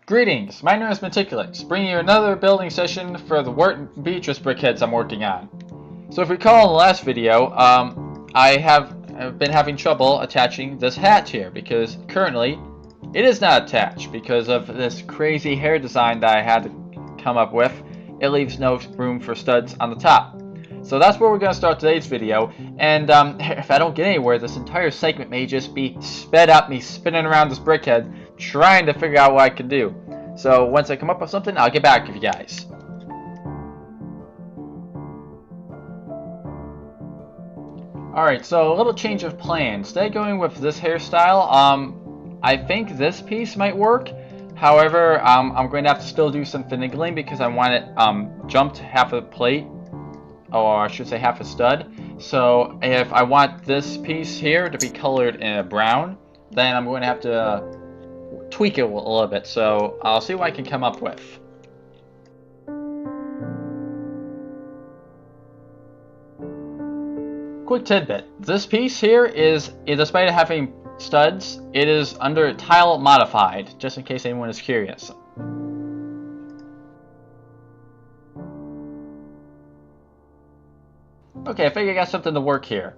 Greetings, my name is Meticulous, bringing you another building session for the Wirt and Beatrice BrickHeadz I'm working on. So if you recall in the last video, I have been having trouble attaching this hat here because currently it is not attached because of this crazy hair design that I had to come up with. It leaves no room for studs on the top. So that's where we're going to start today's video, and if I don't get anywhere, this entire segment may just be sped up, me spinning around this brickhead, trying to figure out what I can do. So once I come up with something, I'll get back with you guys. Alright, so a little change of plan. Instead of going with this hairstyle, I think this piece might work. However, I'm going to have to still do some finagling because I want it jumped half a plate, or I should say half a stud. So if I want this piece here to be colored in a brown, then I'm going to have to tweak it a little bit. So I'll see what I can come up with. Quick tidbit. This piece here is, despite having studs, it is under tile modified, just in case anyone is curious. Okay, I figured I got something to work here.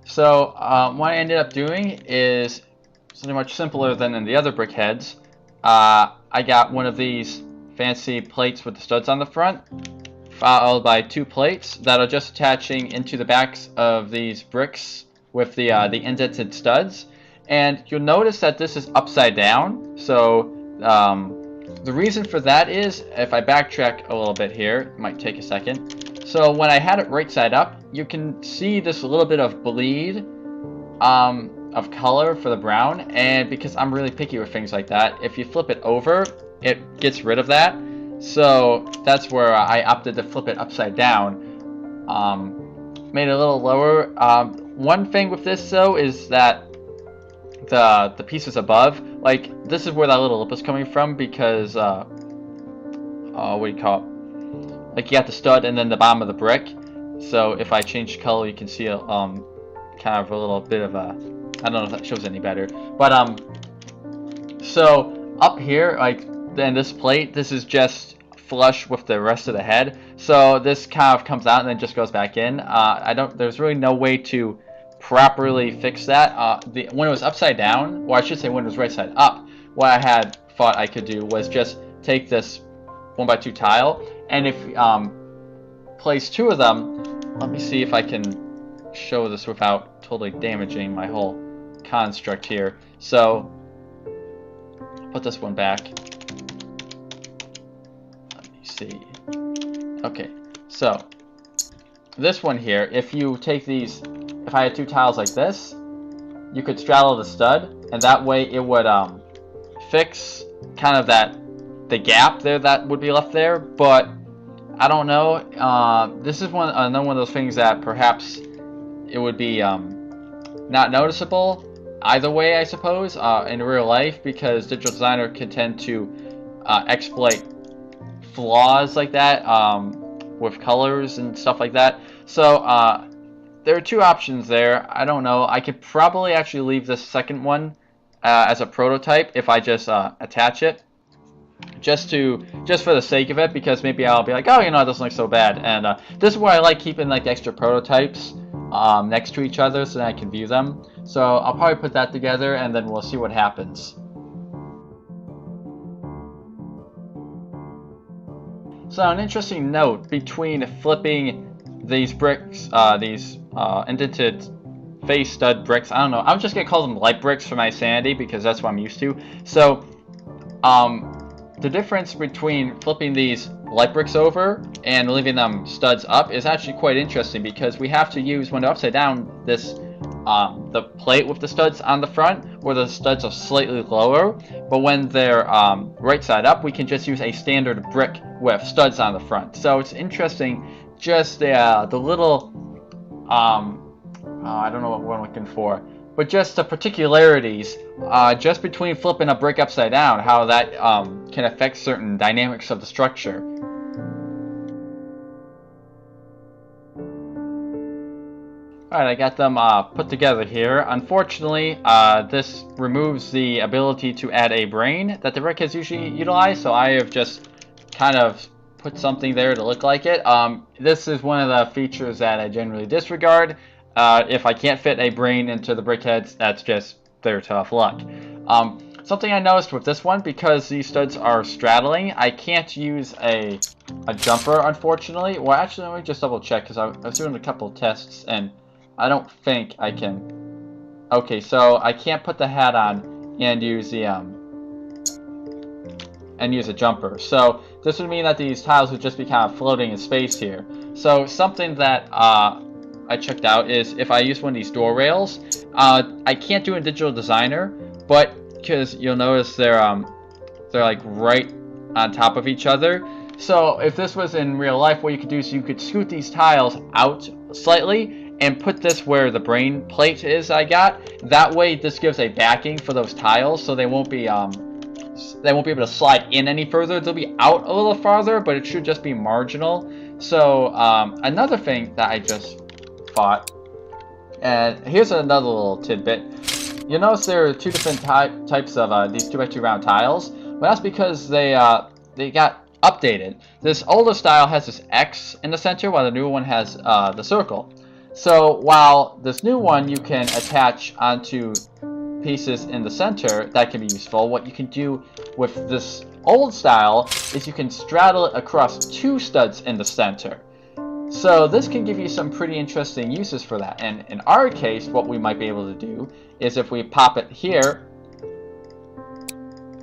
So what I ended up doing is something much simpler than in the other BrickHeadz. I got one of these fancy plates with the studs on the front, followed by two plates that are just attaching into the backs of these bricks with the indented studs. And you'll notice that this is upside down. So the reason for that is, if I backtrack a little bit here, it might take a second. So when I had it right side up, you can see this little bit of bleed of color for the brown, and because I'm really picky with things like that, if you flip it over, it gets rid of that. So that's where I opted to flip it upside down. Made it a little lower. One thing with this though is that the pieces above, like this is where that little lip is coming from, because what do you call it? Like you got the stud and then the bottom of the brick. So if I change color, you can see a kind of a little bit of a, I don't know if that shows any better, but so up here, like in this plate, this is just flush with the rest of the head. So this kind of comes out and then just goes back in. There's really no way to properly fix that. When it was upside down, or I should say when it was right side up, what I had thought I could do was just take this 1x2 tile, and if place two of them, let me see if I can show this without totally damaging my whole construct here. So put this one back. Let me see. Okay, so this one here, if you take these, if I had two tiles like this, you could straddle the stud, and that way it would fix kind of the gap there that would be left there. But I don't know. This is another one of those things that perhaps it would be not noticeable either way, I suppose, in real life, because digital designer can tend to exploit flaws like that with colors and stuff like that. So there are two options there. I don't know. I could probably actually leave this second one as a prototype if I just attach it. Just for the sake of it, because maybe I'll be like, oh, you know, it doesn't look so bad. And this is why I like keeping like the extra prototypes next to each other so that I can view them. So I'll probably put that together and then we'll see what happens. So an interesting note between flipping these bricks, these indented face stud bricks, I don't know, I'm just gonna call them light bricks for my sanity because that's what I'm used to. So the difference between flipping these light bricks over and leaving them studs up is actually quite interesting, because we have to use, when they're upside down, this the plate with the studs on the front, where the studs are slightly lower, but when they're right side up, we can just use a standard brick with studs on the front. So it's interesting, just the little I don't know what I'm looking for, but just the particularities just between flipping a brick upside down, how that can affect certain dynamics of the structure. Alright, I got them put together here. Unfortunately, this removes the ability to add a brain that the BrickHeadz usually utilize, so I have just kind of put something there to look like it. This is one of the features that I generally disregard. If I can't fit a brain into the BrickHeadz, that's just their tough luck. Something I noticed with this one, because these studs are straddling, I can't use a jumper, unfortunately. Well, actually, let me just double check, because I was doing a couple of tests, and I don't think I can. Okay, so I can't put the hat on and use the a jumper. So this would mean that these tiles would just be kind of floating in space here. So something that I checked out is if I use one of these door rails, I can't do it in Digital Designer, but because you'll notice they're like right on top of each other. So if this was in real life, what you could do is you could scoot these tiles out slightly and put this where the brain plate is I got. That way this gives a backing for those tiles, so they won't be able to slide in any further. They'll be out a little farther, but it should just be marginal. So another thing that I just thought, and here's another little tidbit. You'll notice there are two different types of these 2x2 round tiles. Well, that's because they got updated. This older style has this X in the center, while the new one has the circle. So while this new one you can attach onto pieces in the center, that can be useful. What you can do with this old style is you can straddle it across two studs in the center. So this can give you some pretty interesting uses for that. And in our case, what we might be able to do is if we pop it here.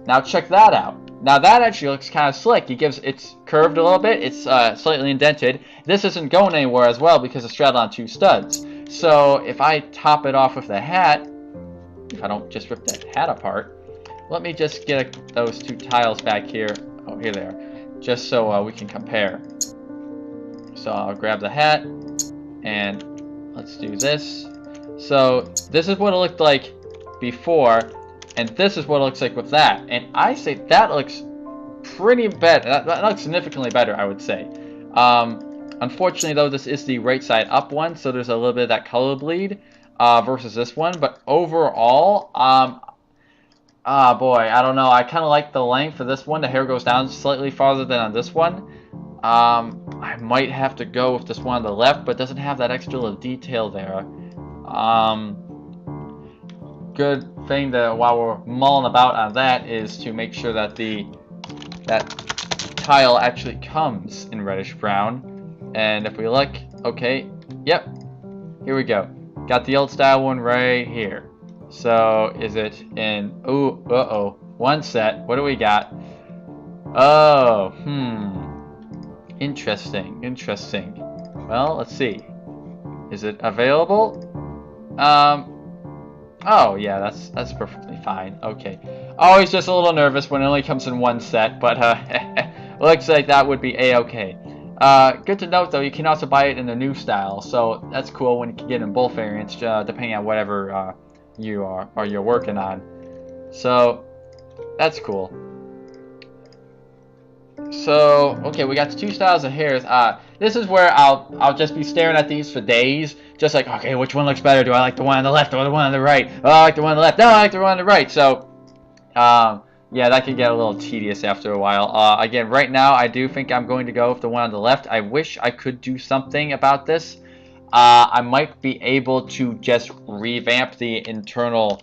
Now check that out. Now that actually looks kind of slick. It's curved a little bit. It's slightly indented. This isn't going anywhere as well because it's straddled on two studs. So if I top it off with the hat, if I don't just rip that hat apart, let me just get those two tiles back here. Oh, here they are. Just so we can compare. So I'll grab the hat and let's do this. So this is what it looked like before. And this is what it looks like with that. And I say that looks pretty better. That looks significantly better, I would say. Unfortunately, though, this is the right side up one, so there's a little bit of that color bleed versus this one. But overall, boy, I don't know. I kind of like the length for this one. The hair goes down slightly farther than on this one. I might have to go with this one on the left, but it doesn't have that extra little detail there. Good thing that while we're mulling about on that is to make sure that that tile actually comes in reddish brown. And if we look, okay, yep, here we go. Got the old style one right here. So is it in, one set. What do we got? Oh, interesting. Well, let's see. Is it available? Oh yeah, that's perfectly fine. Okay. Always just a little nervous when it only comes in one set, but looks like that would be a-okay. Good to note though, you can also buy it in the new style, so that's cool when you can get in both variants, depending on whatever you're working on. So that's cool. So okay, we got the two styles of hairs. This is where I'll just be staring at these for days, just like, okay, which one looks better? Do I like the one on the left or the one on the right? Oh, I like the one on the left. No, I like the one on the right. So, yeah, that can get a little tedious after a while. Again, right now, I do think I'm going to go with the one on the left. I wish I could do something about this. I might be able to just revamp the internal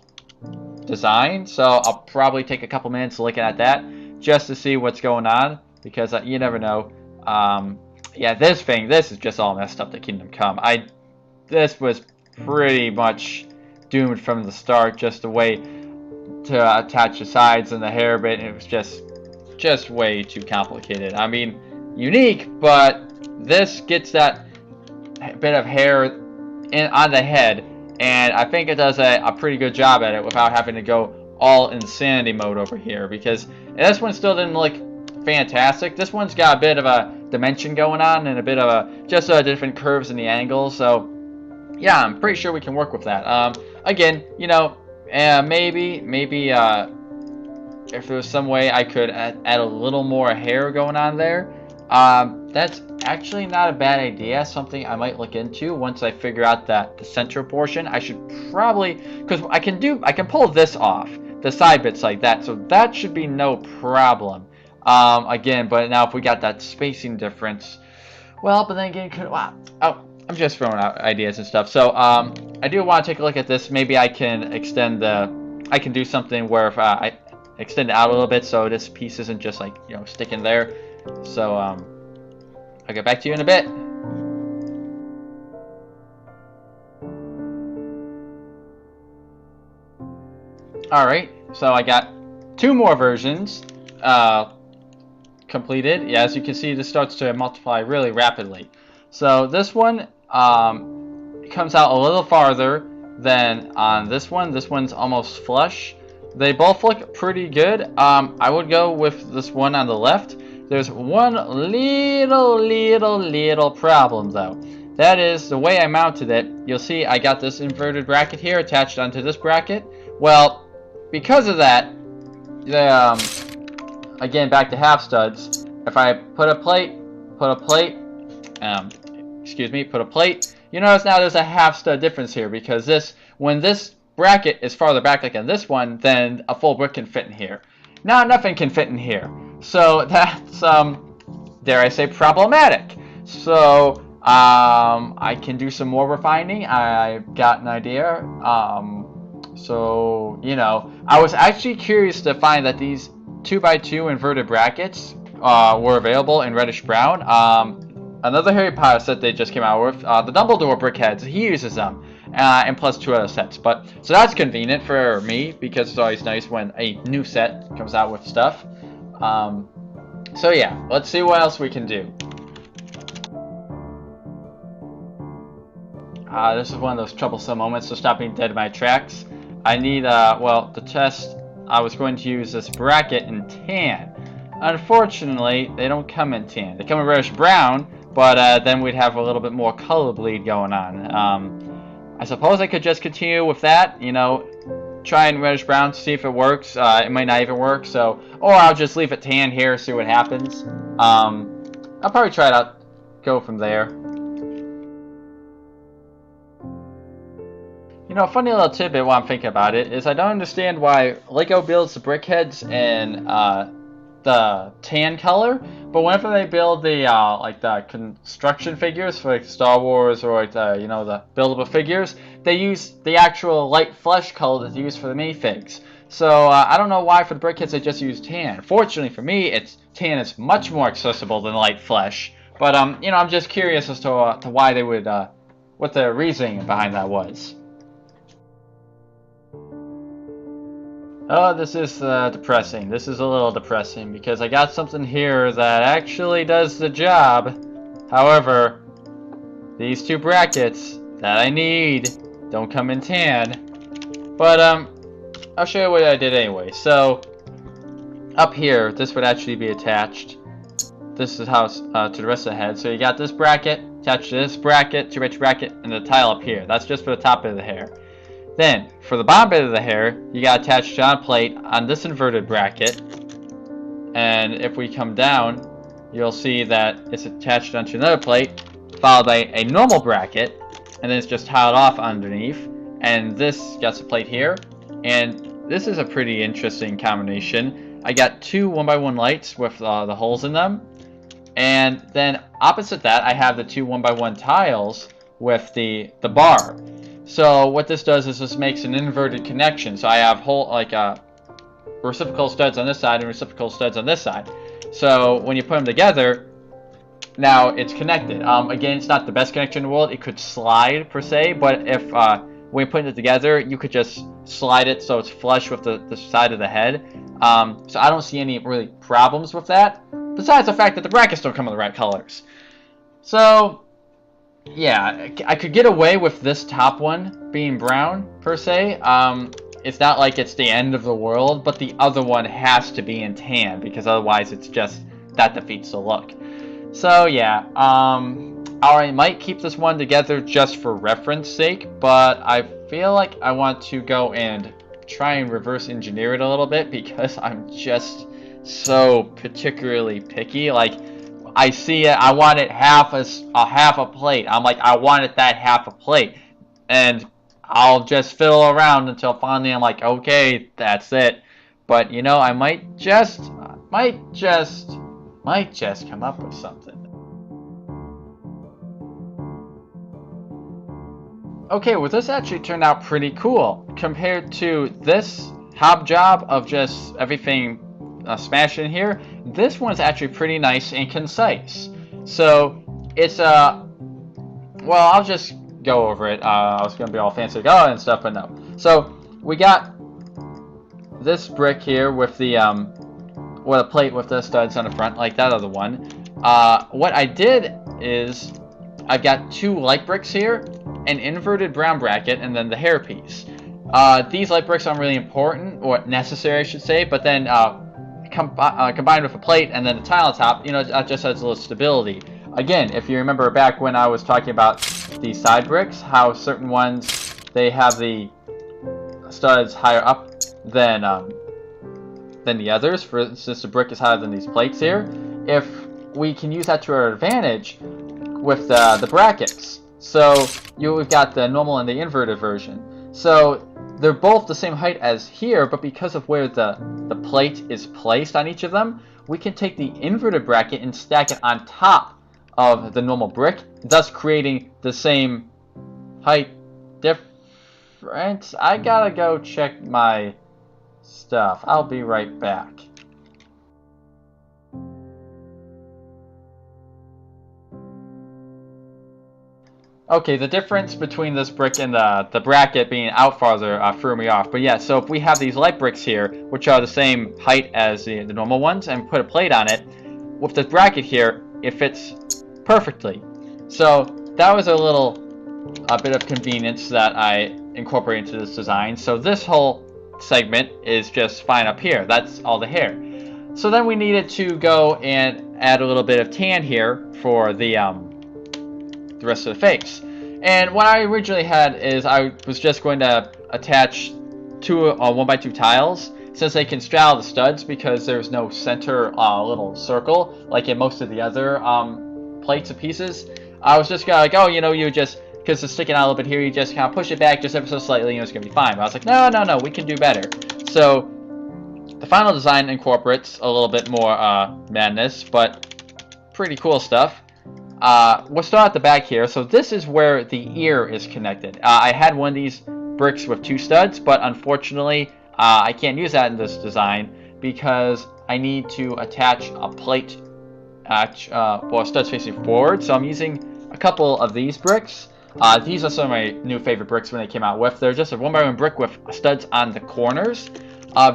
design. So I'll probably take a couple minutes looking at that just to see what's going on, because you never know. Yeah, this is just all messed up, the Kingdom Come. This was pretty much doomed from the start, just the way to attach the sides and the hair bit. It was just way too complicated. I mean, unique, but this gets that bit of hair on the head, and I think it does a pretty good job at it without having to go all insanity mode over here, because this one still didn't look fantastic. This one's got a bit of a dimension going on and a bit of just different curves in the angles. So yeah, I'm pretty sure we can work with that. Again, you know, maybe if there was some way I could add a little more hair going on there, That's actually not a bad idea. Something I might look into once I figure out that the center portion. I should probably, because I can pull this off, the side bits like that, so that should be no problem. Again, but now if we got that spacing difference, well, but then again, wow. Oh, I'm just throwing out ideas and stuff. So, I do want to take a look at this. Maybe I can I can do something where if I extend it out a little bit so this piece isn't just like, you know, sticking there. So, I'll get back to you in a bit. Alright, so I got 2 more versions completed. Yeah, as you can see, this starts to multiply really rapidly. So this one comes out a little farther than on this one. This one's almost flush. They both look pretty good. I would go with this one on the left. There's one little problem though. That is the way I mounted it. You'll see I got this inverted bracket here attached onto this bracket. Well, because of that, again, back to half studs. If I put a plate, you notice now there's a half stud difference here because when this bracket is farther back like in this one, then a full brick can fit in here. Now nothing can fit in here. So that's, dare I say, problematic. So, I can do some more refining. I've got an idea. So, you know, I was actually curious to find that these 2x2 inverted brackets were available in reddish brown. Another Harry Potter set they just came out with, the Dumbledore BrickHeadz, he uses them, and plus 2 other sets. But so that's convenient for me because it's always nice when a new set comes out with stuff. So yeah, let's see what else we can do. This is one of those troublesome moments, so stop being dead in my tracks. I need, well, to test, I was going to use this bracket in tan. Unfortunately, they don't come in tan. They come in reddish brown, but then we'd have a little bit more color bleed going on. I suppose I could just continue with that, you know, try in reddish brown to see if it works. It might not even work, so, or I'll just leave it tan here, see what happens. I'll probably try it out, go from there. You know, a funny little tidbit while I'm thinking about it is I don't understand why Lego builds the BrickHeadz in the tan color, but whenever they build the like the construction figures for like Star Wars or like the, you know, the buildable figures, they use the actual light flesh color that's used for the minifigs. So I don't know why for the BrickHeadz they just use tan. Fortunately for me, tan is much more accessible than light flesh. But you know, I'm just curious as to why they would what the reasoning behind that was. Oh, this is depressing. This is a little depressing because I got something here that actually does the job. However, these 2 brackets that I need don't come in tan. But I'll show you what I did anyway. So up here, this would actually be attached. This is how to the rest of the head. So you got this bracket attached to this bracket, 2x2 bracket, and the tile up here. That's just for the top of the hair. Then, for the bottom bit of the hair, you got attached on a plate on this inverted bracket. And if we come down, you'll see that it's attached onto another plate, followed by a normal bracket, and then it's just tiled off underneath. And this got a plate here, and this is a pretty interesting combination. I got 2 1x1 lights with the holes in them, and then opposite that, I have the 2 1x1 tiles with the bar. So what this does is this makes an inverted connection. So I have reciprocal studs on this side and reciprocal studs on this side. So when you put them together, now it's connected. Again, it's not the best connection in the world. It could slide per se, but if when putting it together, you could just slide it so it's flush with the side of the head. So I don't see any really problems with that. Besides the fact that the brackets don't come in the right colors. So yeah, I could get away with this top one being brown, per se. It's not like it's the end of the world, but the other one has to be in tan, because otherwise it's just, that defeats the look. So yeah, I might keep this one together just for reference sake, but I feel like I want to go and try and reverse engineer it a little bit, because I'm just so particularly picky. Like, I see it, I want it half a plate. I'm like, I want it that half a plate. And I'll just fiddle around until finally I'm like, okay, that's it. But you know, I might just come up with something. Okay, well this actually turned out pretty cool compared to this hob job of just everything smashed in here. This one's actually pretty nice and concise. So it's well, I'll just go over it. I was gonna be all fancy and stuff, but no. So we got this brick here with the with a plate with the studs on the front, like that other one. What I did is I've got 2 light bricks here, an inverted brown bracket, and then the hairpiece. These light bricks aren't really important, or necessary I should say, but then combined with a plate and then the tile on top, you know, that just adds a little stability. Again, if you remember back when I was talking about these side bricks, how certain ones, they have the studs higher up than the others. For instance, the brick is higher than these plates here. If we can use that to our advantage with the brackets. So we've got the normal and the inverted version. So they're both the same height as here, but because of where the plate is placed on each of them, we can take the inverted bracket and stack it on top of the normal brick, thus creating the same height difference. I gotta go check my stuff. I'll be right back. Okay, the difference between this brick and the bracket being out farther threw me off. But yeah, so if we have these light bricks here, which are the same height as the normal ones, and put a plate on it, with the bracket here, it fits perfectly. So that was a bit of convenience that I incorporated into this design. So this whole segment is just fine up here. That's all the hair. So then we needed to go and add a little bit of tan here for the rest of the face. And what I originally had is I was just going to attach 2 1x2 tiles, since they can straddle the studs because there's no center little circle like in most of the other plates and pieces. I was just like, oh, you know, you just, because it's sticking out a little bit here, you just kind of push it back just ever so slightly, you know, it's gonna be fine. But I was like, no, we can do better. So the final design incorporates a little bit more madness, but pretty cool stuff. We'll start at the back here. So this is where the ear is connected. I had one of these bricks with 2 studs, but unfortunately I can't use that in this design because I need to attach a plate for studs facing forward. So I'm using a couple of these bricks. These are some of my new favorite bricks when they came out with. They're just a 1x1 brick with studs on the corners.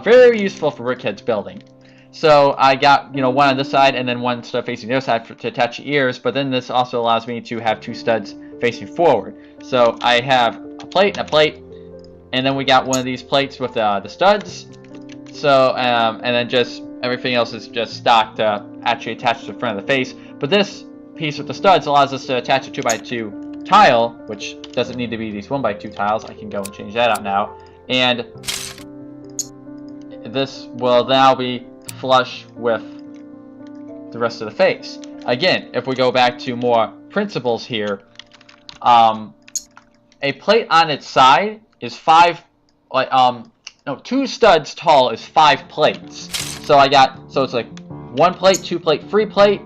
Very useful for BrickHeadz building. So I got, you know, one on this side and then one stud facing the other side to attach the ears, but then this also allows me to have 2 studs facing forward. So I have a plate and a plate, and then we got one of these plates with the studs. So and then just everything else is just stock to actually attach to the front of the face. But this piece with the studs allows us to attach a 2x2 tile, which doesn't need to be these 1x2 tiles. I can go and change that out now, and this will now be flush with the rest of the face. Again, if we go back to more principles here, a plate on its side is 2 studs tall is 5 plates. So it's like 1 plate, 2 plate, 3 plate,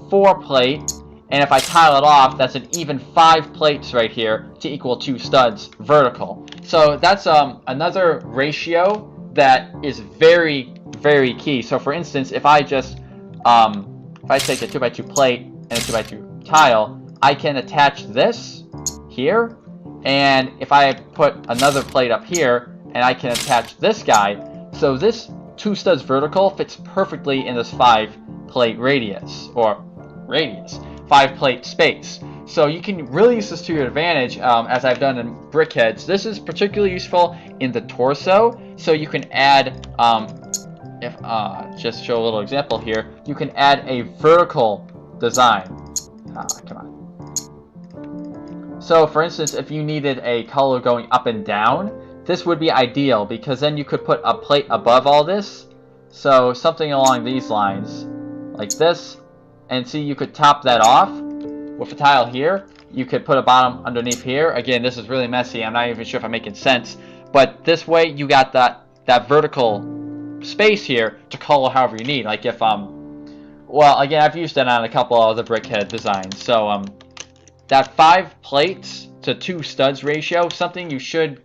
4 plate, and if I tile it off, that's an even 5 plates right here to equal 2 studs vertical. So that's another ratio that is very, very key. So for instance, if I just if I take a 2x2 plate and a 2x2 tile, I can attach this here, and if I put another plate up here and I can attach this guy, so this 2 studs vertical fits perfectly in this 5 plate radius, 5 plate space. So you can really use this to your advantage, as I've done in BrickHeadz. This is particularly useful in the torso, so you can add, just show a little example here, you can add a vertical design. Come on. So for instance, if you needed a color going up and down, this would be ideal because then you could put a plate above all this. So something along these lines, like this, and see, you could top that off with a tile here. You could put a bottom underneath here. Again, this is really messy. I'm not even sure if I'm making sense. But this way, you got that vertical space here to color however you need. Like if, well, again, I've used that on a couple of the BrickHead designs. So, that 5 plates to 2 studs ratio, something you should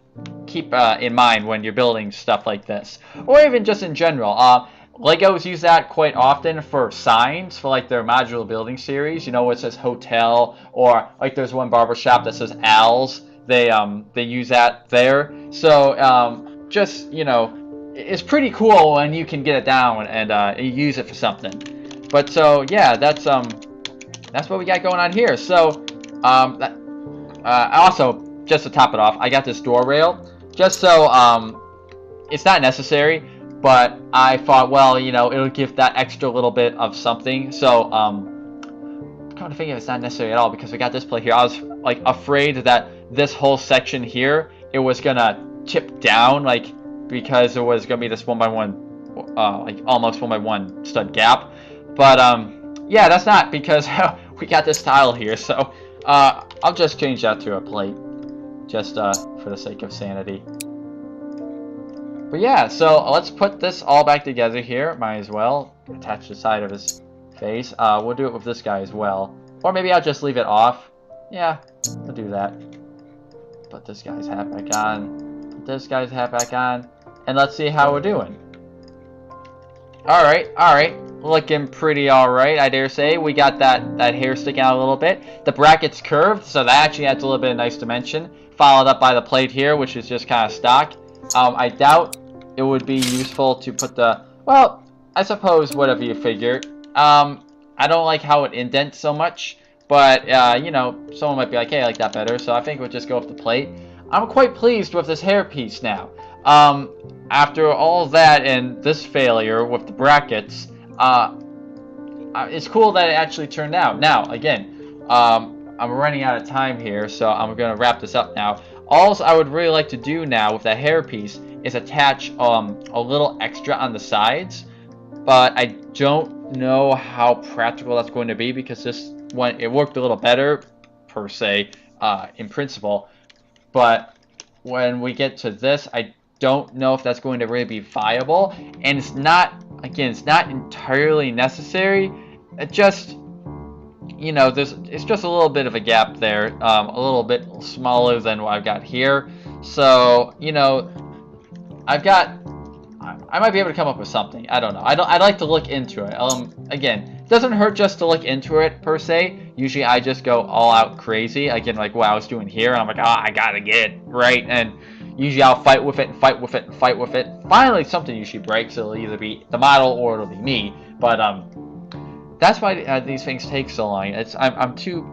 keep in mind when you're building stuff like this. Or even just in general. Legos use that quite often for signs for like their modular building series. You know, where it says hotel, or like there's one barbershop that says Al's. They use that there. So just, you know, it's pretty cool when you can get it down and use it for something. But so yeah, that's what we got going on here. So also, just to top it off, I got this door rail just so it's not necessary. But I thought, well, you know, it'll give that extra little bit of something. So, come to think of it, it's not necessary at all because we got this plate here. I was like afraid that this whole section here, it was gonna tip down, like because it was gonna be this 1x1, like almost 1x1 stud gap. But yeah, that's not because we got this tile here. So I'll just change that to a plate, just for the sake of sanity. But yeah, so let's put this all back together here. Might as well attach the side of his face. We'll do it with this guy as well. Or maybe I'll just leave it off. Yeah, we'll do that. Put this guy's hat back on. Put this guy's hat back on. And let's see how we're doing. Alright. Looking pretty alright, I dare say. We got that hair sticking out a little bit. The bracket's curved, so that actually adds a little bit of nice dimension. Followed up by the plate here, which is just kind of stock. I doubt it would be useful to put the, well, I suppose whatever you figure. I don't like how it indents so much, but, you know, someone might be like, hey, I like that better, so I think we'll just go with the plate. I'm quite pleased with this hairpiece now. After all that and this failure with the brackets, it's cool that it actually turned out. Now, again, I'm running out of time here, so I'm going to wrap this up now. All I would really like to do now with that hairpiece is attach a little extra on the sides, but I don't know how practical that's going to be because this one, it worked a little better per se in principle, but when we get to this, I don't know if that's going to really be viable, and it's not, again, it's not entirely necessary. It just, you know, it's just a little bit of a gap there, a little bit smaller than what I've got here. So, you know, I might be able to come up with something. I don't know. I'd like to look into it. Again, it doesn't hurt just to look into it per se. Usually I just go all out crazy. Again, like what I was doing here, and I'm like, oh, I gotta get it right. And usually I'll fight with it and fight with it and fight with it. Finally, something usually breaks. It'll either be the model or it'll be me. But that's why these things take so long. I'm too,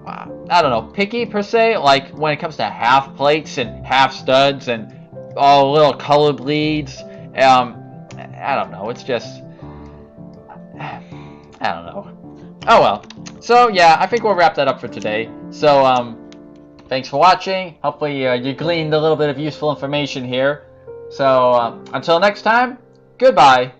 I don't know, picky per se. Like when it comes to half plates and half studs and all little color bleeds. I don't know. It's just, I don't know. Oh well. So yeah, I think we'll wrap that up for today. So thanks for watching. Hopefully you gleaned a little bit of useful information here. So until next time, goodbye.